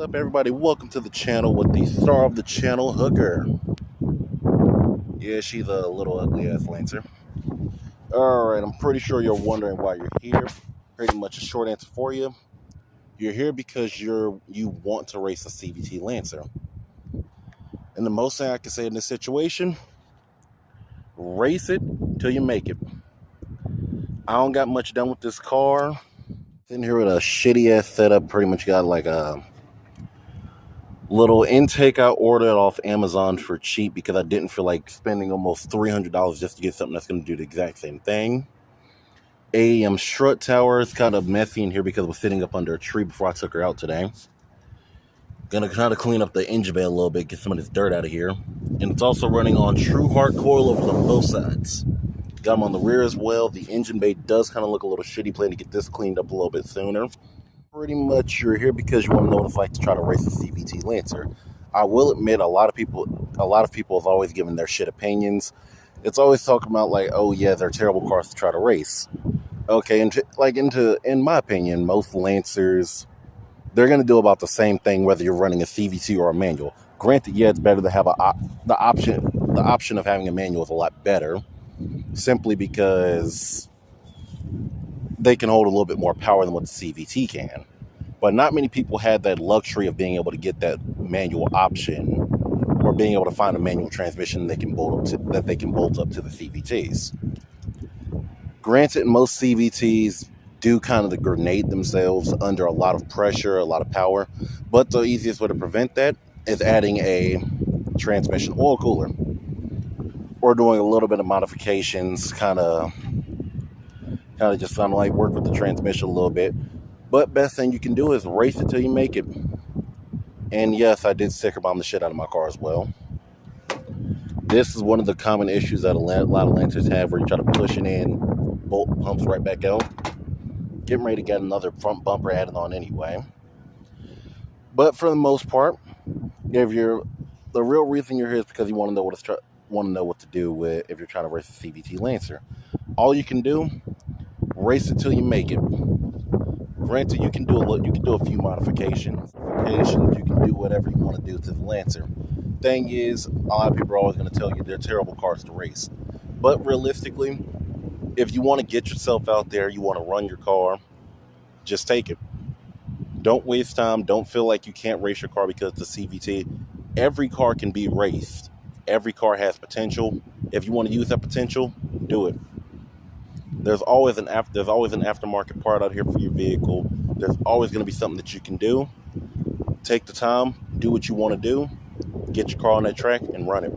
up, everybody? Welcome to the channel with the star of the channel, Hooker. Yeah, she's a little ugly ass Lancer. Alright, I'm pretty sure you're wondering why you're here. Pretty much a short answer for you. You're here because you want to race a CVT Lancer. And the most thing I can say in this situation, race it till you make it. I don't got much done with this car. Sitting here with a shitty ass setup. Pretty much got like a little intake I ordered off Amazon for cheap because I didn't feel like spending almost $300 just to get something that's going to do the exact same thing. Strut tower is kind of messy in here because I was sitting up under a tree before I took her out today. Gonna kind of clean up the engine bay a little bit, get some of this dirt out of here. And it's also running on true hard coilovers on both sides. Got them on the rear as well. The engine bay does kind of look a little shitty. Plan to get this cleaned up a little bit sooner. Pretty much you're here because you want to know what it's like to try to race a CVT Lancer. I will admit a lot of people have always given their shit opinions. It's always talking about like, oh yeah, they're terrible cars to try to race. Okay, in my opinion, most Lancers, they're going to do about the same thing whether you're running a CVT or a manual. Granted, yeah, it's better to have the option of having a manual is a lot better, simply because they can hold a little bit more power than what the CVT can. But not many people had that luxury of being able to get that manual option or being able to find a manual transmission that they can bolt up to the CVTs. Granted, most CVTs do kind of grenade themselves under a lot of pressure, a lot of power, but the easiest way to prevent that is adding a transmission oil cooler or doing a little bit of modifications, kind of just sound like work with the transmission a little bit. But best thing you can do is race it till you make it. And yes, I did sticker bomb the shit out of my car as well. This is one of the common issues that a lot of Lancers have, where you try to push it in, bolt pumps right back out. Getting ready to get another front bumper added on anyway. But for the most part, the real reason you're here is because you want to know what to do if you're trying to race a CVT Lancer. All you can do, race it till you make it. Granted, you can do a few modifications. You can do whatever you want to do to the Lancer. Thing is, a lot of people are always going to tell you they're terrible cars to race. But realistically, if you want to get yourself out there, you want to run your car, just take it. Don't waste time. Don't feel like you can't race your car because it's a CVT. Every car can be raced. Every car has potential. If you want to use that potential, do it. There's always an aftermarket part out here for your vehicle. There's always going to be something that you can do. Take the time, do what you want to do, get your car on that track, and run it.